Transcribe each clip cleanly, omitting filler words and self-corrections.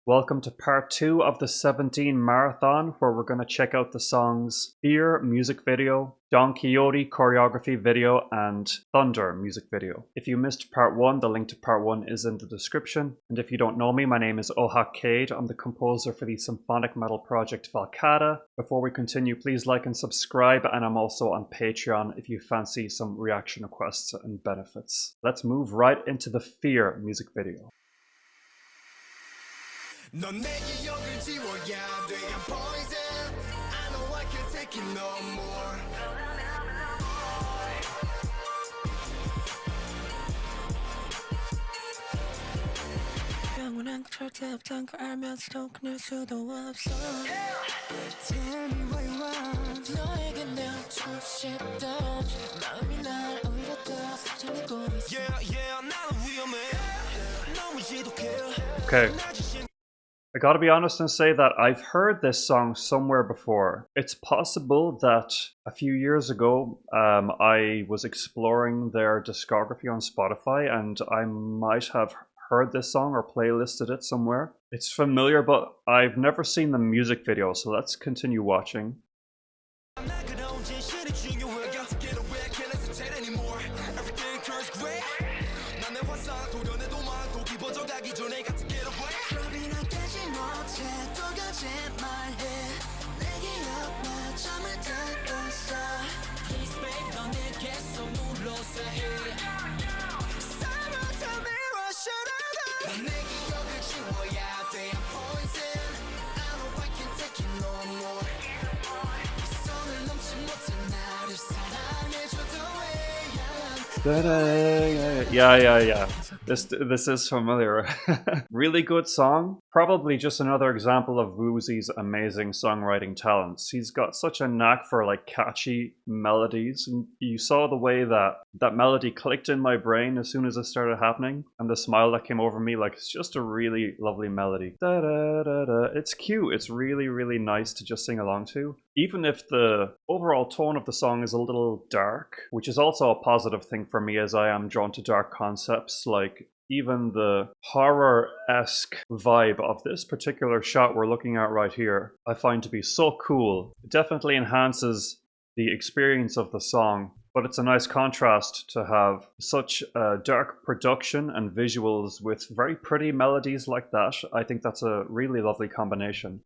Welcome to part 2 of the 17 marathon, where we're going to check out the songs Fear music video, Don Quixote choreography video, and Thunder music video. If you missed part 1, the link to part 1 is in the description. And if you don't know me, my name is Ohak Cade. I'm the composer for the symphonic metal project Valcata. Before we continue, please like and subscribe, and I'm also on Patreon if you fancy some reaction requests and benefits. Let's move right into the Fear music video. 넌 내 기억을 지워야 돼. I'm poison. I know I can't take it no more. 영원한 절대 없단 걸 알면서도 끊을 수도 없어. Tell me what you want. 너에게 내어주고 싶던 마음이 날 오히려 더 사정내고 있어. Yeah, 나는 위험해. 너무 지독해. Okay. I gotta be honest and say that I've heard this song somewhere before. It's possible that a few years ago I was exploring their discography on Spotify and I might have heard this song or playlisted it somewhere. It's familiar, but I've never seen the music video, so let's continue watching. Yeah. This is familiar. Really good song. Probably just another example of Woozy's amazing songwriting talents. He's got such a knack for like catchy melodies. And you saw the way that melody clicked in my brain as soon as it started happening, and the smile that came over me. Like, it's just a really lovely melody. It's cute. It's really nice to just sing along to. Even if the overall tone of the song is a little dark, which is also a positive thing for me as I am drawn to dark concepts, like even the horror-esque vibe of this particular shot we're looking at right here, I find to be so cool. It definitely enhances the experience of the song, but it's a nice contrast to have such dark production and visuals with very pretty melodies like that. I think that's a really lovely combination.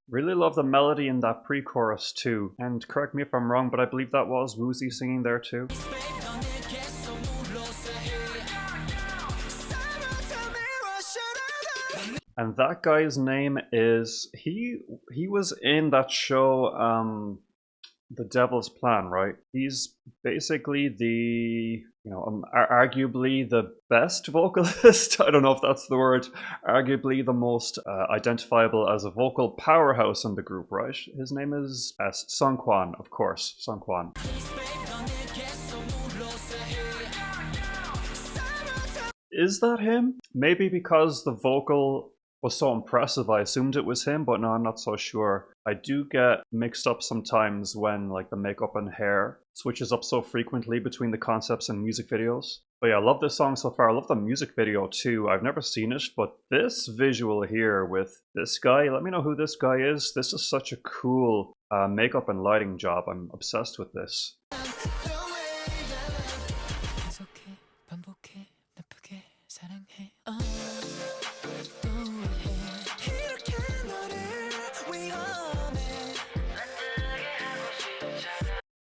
Really love the melody in that pre-chorus too. And correct me if I'm wrong, but I believe that was Woozy singing there too. And that guy's name is, he was in that show, The Devil's Plan, right? He's basically the, arguably the best vocalist. I don't know if that's the word. Arguably the most identifiable as a vocal powerhouse in the group, right? His name is Seungkwan, of course. Seungkwan. Is that him? Maybe because the vocal was so impressive, I assumed it was him, but no, I'm not so sure. I do get mixed up sometimes when like the makeup and hair switches up so frequently between the concepts and music videos. But yeah, I love this song so far. I love the music video too. I've never seen it, but this visual here with this guy, let me know who this guy is. This is such a cool makeup and lighting job. I'm obsessed with this.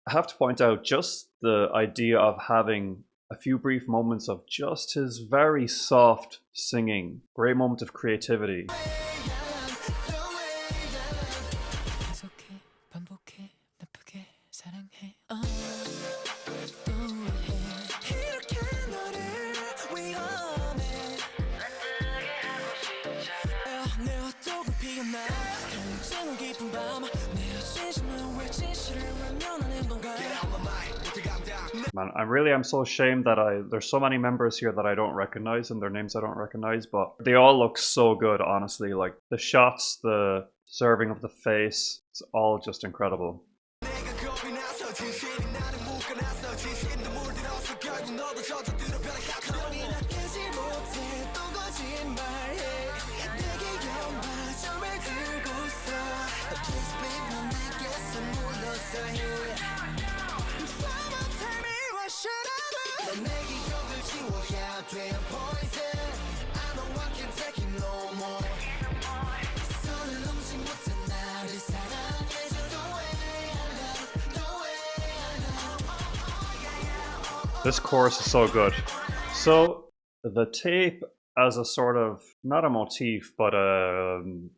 I have to point out just the idea of having a few brief moments of just his very soft singing. Great moment of creativity. Man, I'm so ashamed that there's so many members here that I don't recognize and their names I don't recognize, but they all look so good, honestly. Like the shots, the serving of the face, it's all just incredible. This chorus is so good. So the tape as a sort of, not a motif, but an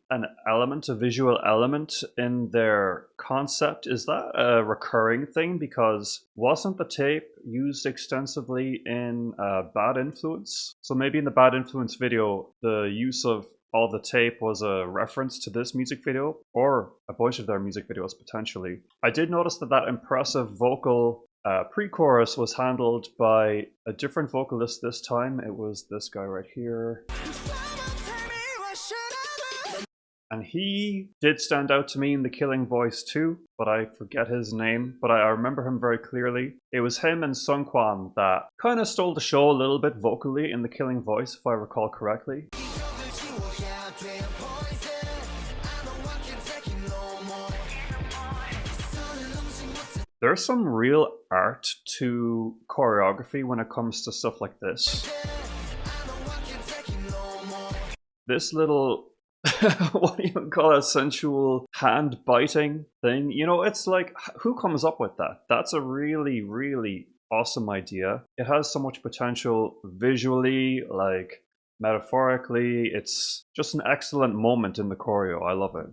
element, a visual element in their concept, is that a recurring thing? Because wasn't the tape used extensively in Bad Influence? So maybe in the Bad Influence video, the use of all the tape was a reference to this music video, or a bunch of their music videos potentially. I did notice that impressive vocal pre-chorus was handled by a different vocalist this time. It was this guy right here. And he did stand out to me in the Killing Voice too, but I forget his name, but I remember him very clearly. It was him and Sungkwan that kind of stole the show a little bit vocally in the Killing Voice, if I recall correctly. There's some real art to choreography when it comes to stuff like this. This little, what do you call it, sensual hand biting thing, you know, it's like, who comes up with that? That's a really, really awesome idea. It has so much potential visually, like metaphorically. It's just an excellent moment in the choreo. I love it.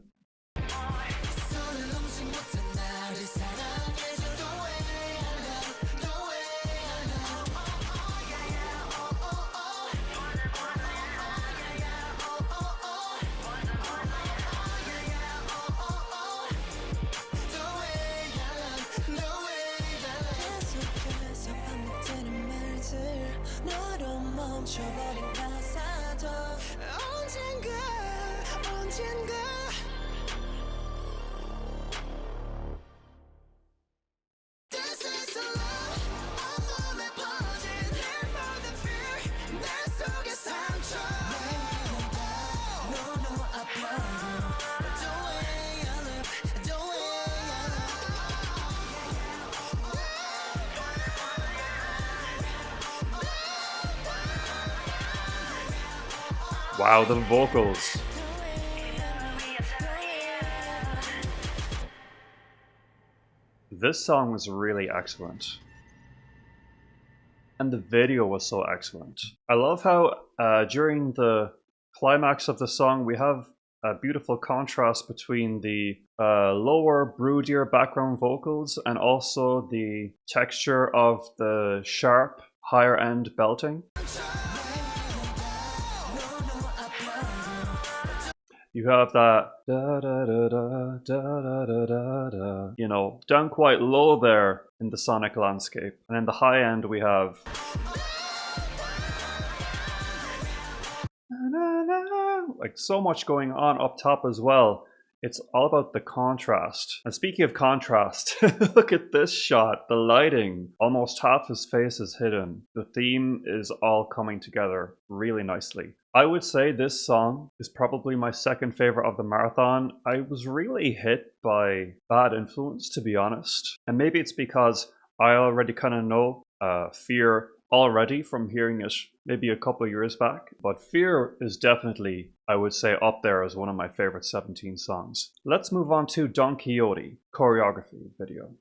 Wow, the vocals. This song was really excellent. And the video was so excellent. I love how during the climax of the song we have a beautiful contrast between the lower, broodier background vocals and also the texture of the sharp, higher end belting. You have that da da da da da da da da, you know, down quite low there in the sonic landscape. And in the high end we have like so much going on up top as well. It's all about the contrast. And speaking of contrast, look at this shot, the lighting. Almost half his face is hidden. The theme is all coming together really nicely. I would say this song is probably my second favorite of the marathon. I was really hit by Bad Influence, to be honest. And maybe it's because I already kind of know Fear already from hearing it maybe a couple of years back. But Fear is definitely, I would say, up there as one of my favorite 17 songs. Let's move on to Don Quixote choreography video.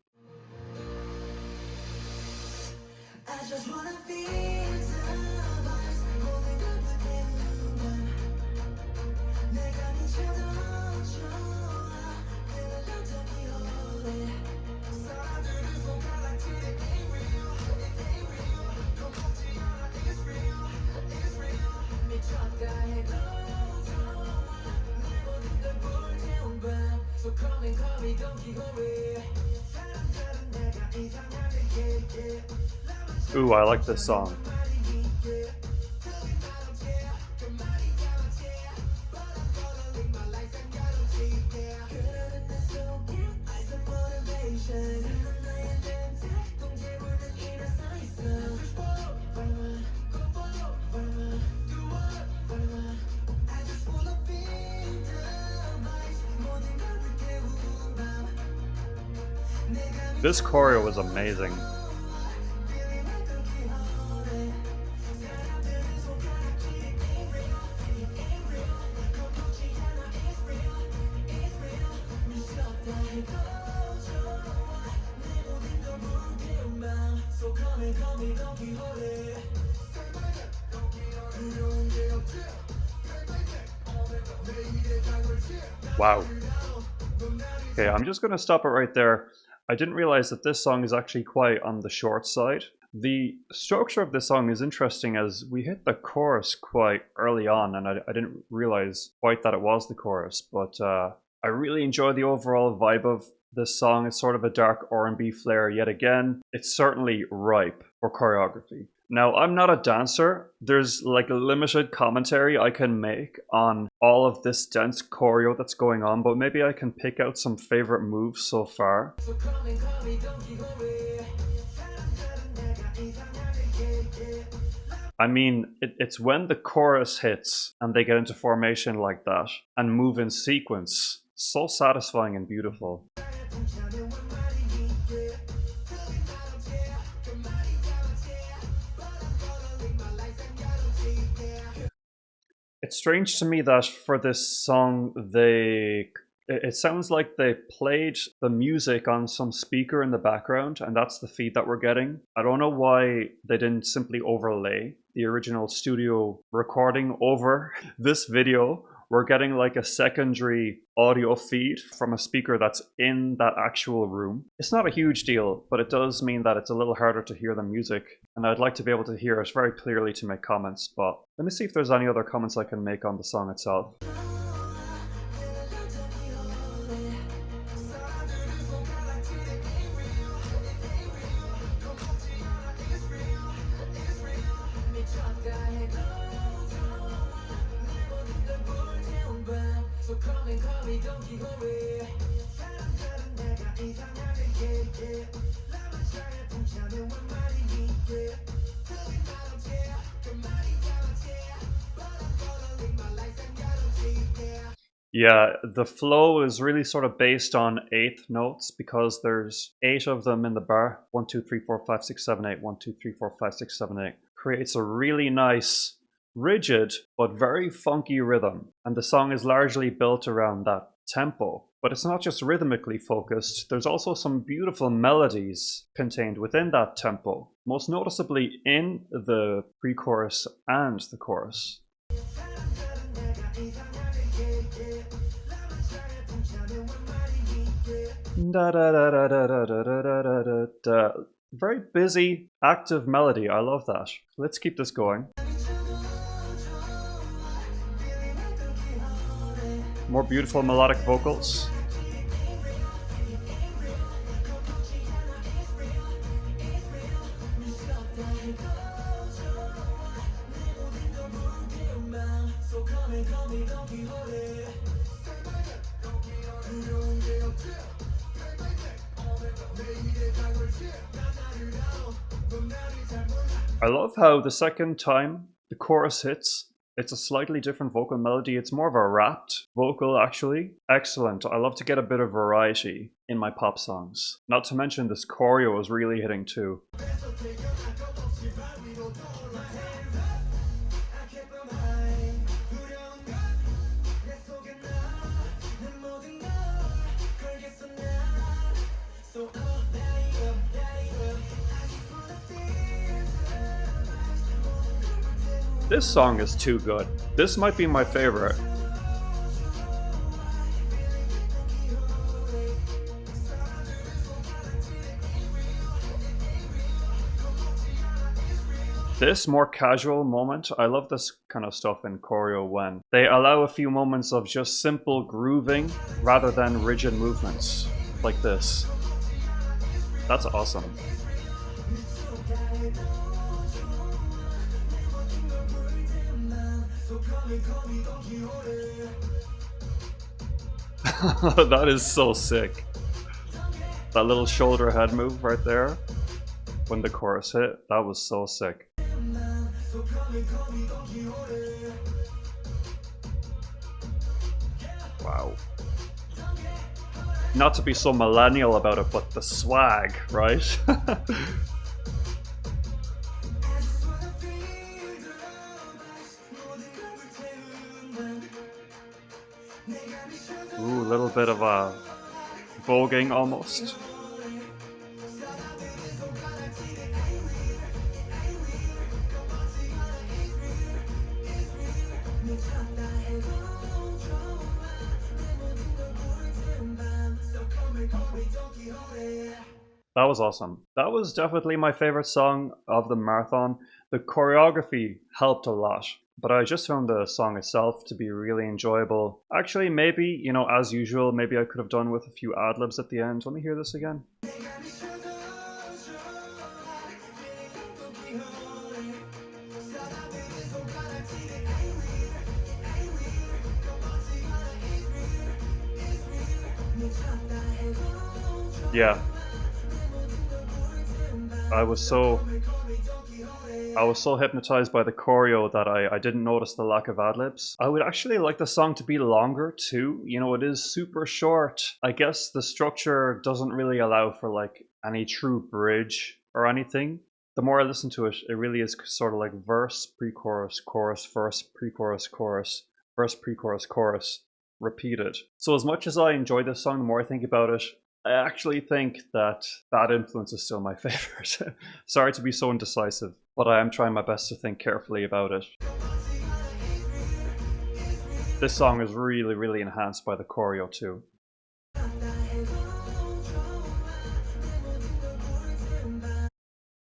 I just wanna So come and call me Don Quixote. Ooh, I like this song. This choreo was amazing. Wow. Okay, I'm just going to stop it right there. I didn't realize that this song is actually quite on the short side. The structure of this song is interesting as we hit the chorus quite early on, and I didn't realize quite that it was the chorus, but I really enjoy the overall vibe of this song. It's sort of a dark R&B flair yet again. It's certainly ripe for choreography. Now, I'm not a dancer. There's like a limited commentary I can make on all of this dense choreo that's going on, but maybe I can pick out some favorite moves so far. I mean, it's when the chorus hits and they get into formation like that and move in sequence. So satisfying and beautiful. It's strange to me that for this song, it sounds like they played the music on some speaker in the background, and that's the feed that we're getting. I don't know why they didn't simply overlay the original studio recording over this video. We're getting like a secondary audio feed from a speaker that's in that actual room. It's not a huge deal, but it does mean that it's a little harder to hear the music, and I'd like to be able to hear it very clearly to make comments, but let me see if there's any other comments I can make on the song itself. Yeah, the flow is really sort of based on eighth notes because there's 8 of them in the bar. 1, 2, 3, 4, 5, 6, 7, 8. 1, 2, 3, 4, 5, 6, 7, 8. Creates a really nice, rigid, but very funky rhythm. And the song is largely built around that tempo. But it's not just rhythmically focused, there's also some beautiful melodies contained within that tempo, most noticeably in the pre-chorus and the chorus. Da, da, da, da, da, da, da, da, da, da. Very busy, active melody. I love that. Let's keep this going. More beautiful melodic vocals. I love how the second time the chorus hits, it's a slightly different vocal melody. It's more of a rapped vocal, actually. Excellent. I love to get a bit of variety in my pop songs. Not to mention this choreo is really hitting too. This song is too good. This might be my favorite. This more casual moment, I love this kind of stuff in choreo when they allow a few moments of just simple grooving rather than rigid movements like this. That's awesome. That is so sick. That little shoulder head move right there when the chorus hit, that was so sick. Wow. Not to be so millennial about it, but the swag, right? Ooh, a little bit of a voguing almost. That was awesome. That was definitely my favorite song of the marathon. The choreography helped a lot, but I just found the song itself to be really enjoyable. Actually, maybe, you know, as usual, maybe I could have done with a few ad-libs at the end. Let me hear this again. Yeah. I was so hypnotized by the choreo that I didn't notice the lack of ad-libs. I would actually like the song to be longer too. You know, it is super short. I guess the structure doesn't really allow for like any true bridge or anything. The more I listen to it, it really is sort of like verse, pre-chorus, chorus, verse, pre-chorus, chorus, verse, pre-chorus, chorus, repeated. So as much as I enjoy this song, the more I think about it, I actually think that Bad Influence is still my favorite. Sorry to be so indecisive, but I am trying my best to think carefully about it. This song is really, really enhanced by the choreo too.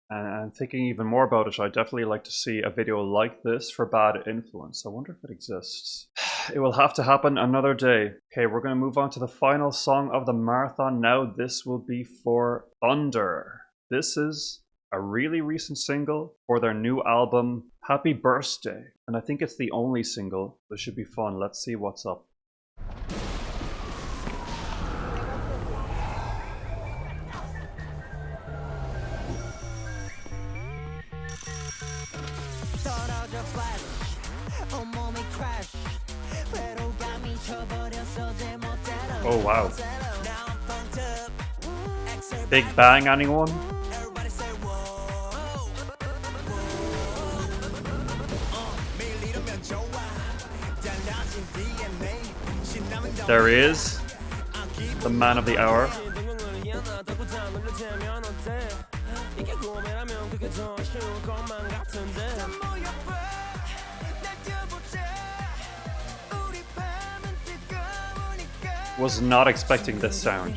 And thinking even more about it, I'd definitely like to see a video like this for Bad Influence. I wonder if it exists. It will have to happen another day. Okay, we're going to move on to the final song of the marathon now. This will be for Thunder. This is a really recent single for their new album, Happy Birthday. And I think it's the only single. This should be fun. Let's see what's up. Oh wow. Big Bang, anyone? There he is, the man of the hour. Was not expecting this sound.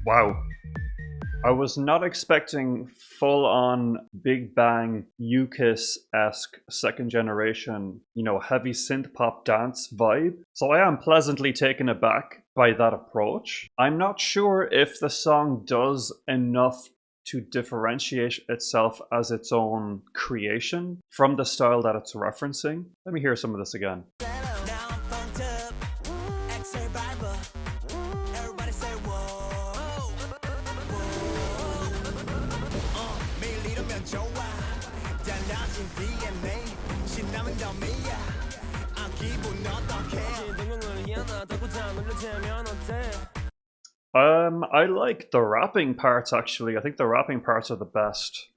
Wow. I was not expecting full-on Big Bang UKISS-esque second generation, you know, heavy synth pop dance vibe. So I am pleasantly taken aback by that approach. I'm not sure if the song does enough to differentiate itself as its own creation from the style that it's referencing. Let me hear some of this again. I like the rapping parts actually. I think the rapping parts are the best.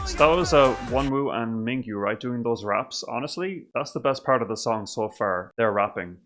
So that was Wonwoo and Mingyu, right, doing those raps. Honestly, that's the best part of the song so far. They're rapping.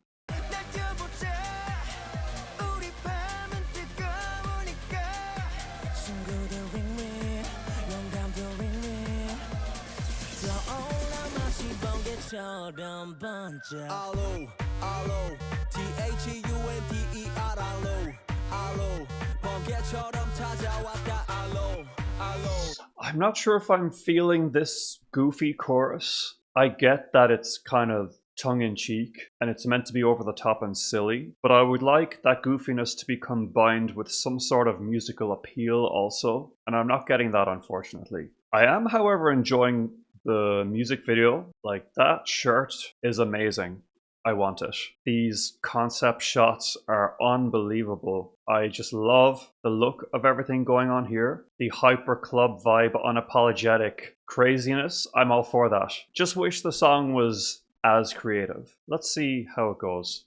I'm not sure if I'm feeling this goofy chorus. I get that it's kind of tongue-in-cheek and it's meant to be over the top and silly, but I would like that goofiness to be combined with some sort of musical appeal also, and I'm not getting that, unfortunately. I am, however, enjoying the music video. Like, that shirt is amazing. I want it. These concept shots are unbelievable. I just love the look of everything going on here. The hyper club vibe, unapologetic craziness. I'm all for that. Just wish the song was as creative. Let's see how it goes.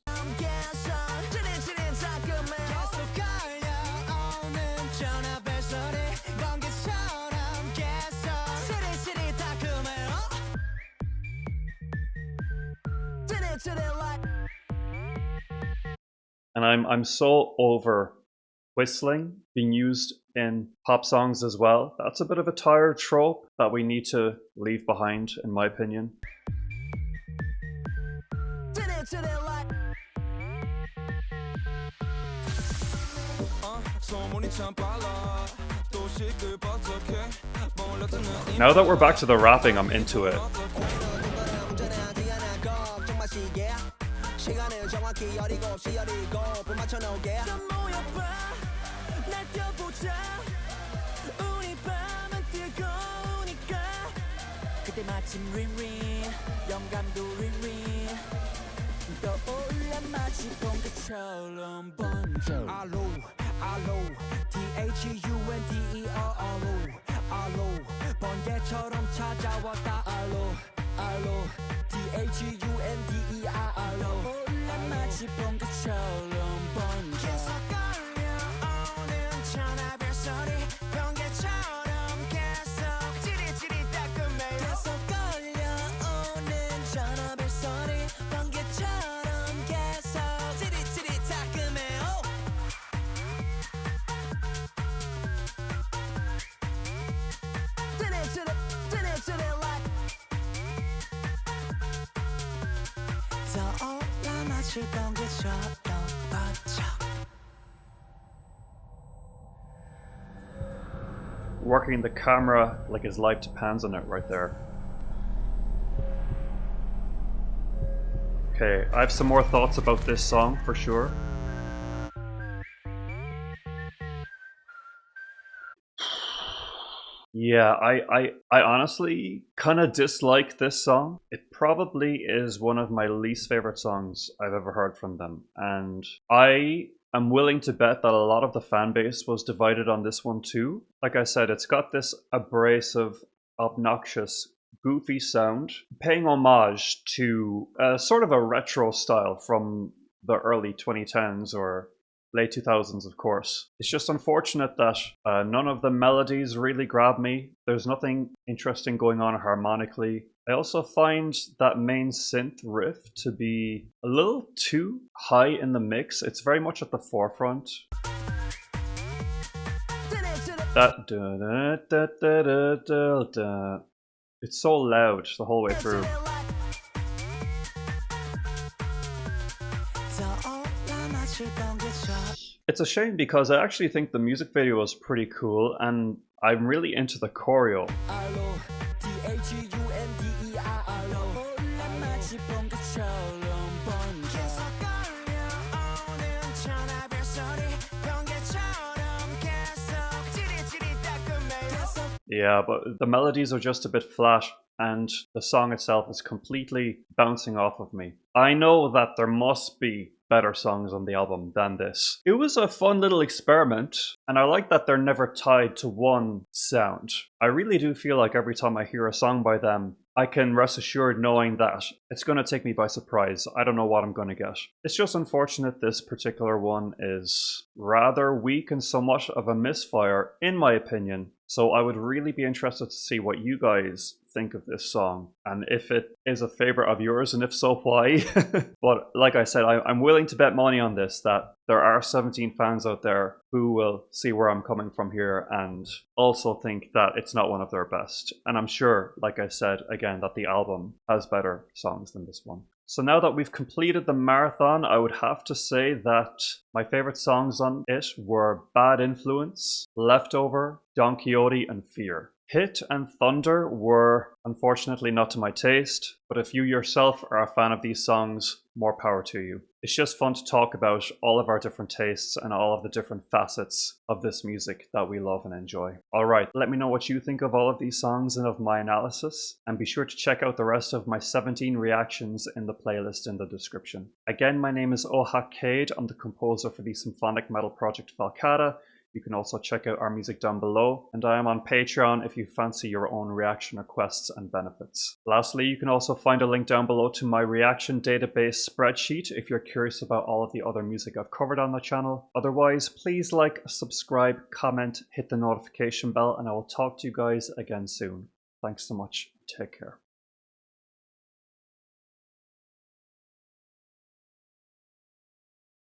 And I'm so over whistling being used in pop songs as well. That's a bit of a tired trope that we need to leave behind, in my opinion. Now that we're back to the rapping, I'm into it. Working the camera like his life depends on it right there. Okay, I have some more thoughts about this song for sure. Yeah, I honestly kind of dislike this song. It probably is one of my least favorite songs I've ever heard from them. And I'm willing to bet that a lot of the fan base was divided on this one too. Like I said, it's got this abrasive, obnoxious, goofy sound, paying homage to sort of a retro style from the early 2010s or late 2000s, of course. It's just unfortunate that none of the melodies really grab me. There's nothing interesting going on harmonically. I also find that main synth riff to be a little too high in the mix. It's very much at the forefront. That da da da da da da da. It's so loud the whole way through. It's a shame because I actually think the music video was pretty cool and I'm really into the choreo. Yeah, but the melodies are just a bit flat and the song itself is completely bouncing off of me. I know that there must be better songs on the album than this. It was a fun little experiment, and I like that they're never tied to one sound. I really do feel like every time I hear a song by them, I can rest assured knowing that It's going to take me by surprise. I don't know what I'm going to get. It's just unfortunate this particular one is rather weak and somewhat of a misfire, in my opinion. So I would really be interested to see what you guys think of this song and if it is a favorite of yours, and if so, why. But like I said, I'm willing to bet money on this that there are 17 fans out there who will see where I'm coming from here and also think that it's not one of their best. And I'm sure, like I said again, that the album has better songs than this one. So now that we've completed the marathon, I would have to say that my favorite songs on it were Bad Influence, Leftover, Don Quixote, and Fear. Hit and Thunder were unfortunately not to my taste, but if you yourself are a fan of these songs, more power to you. It's just fun to talk about all of our different tastes and all of the different facets of this music that we love and enjoy. Alright, let me know what you think of all of these songs and of my analysis, and be sure to check out the rest of my 17 reactions in the playlist in the description. Again, my name is Ohak Cade. I'm the composer for the symphonic metal project Falcata. You can also check out our music down below, and I am on Patreon if you fancy your own reaction requests and benefits. Lastly, you can also find a link down below to my reaction database spreadsheet if you're curious about all of the other music I've covered on the channel. Otherwise, please like, subscribe, comment, hit the notification bell, and I will talk to you guys again soon. Thanks so much. Take care.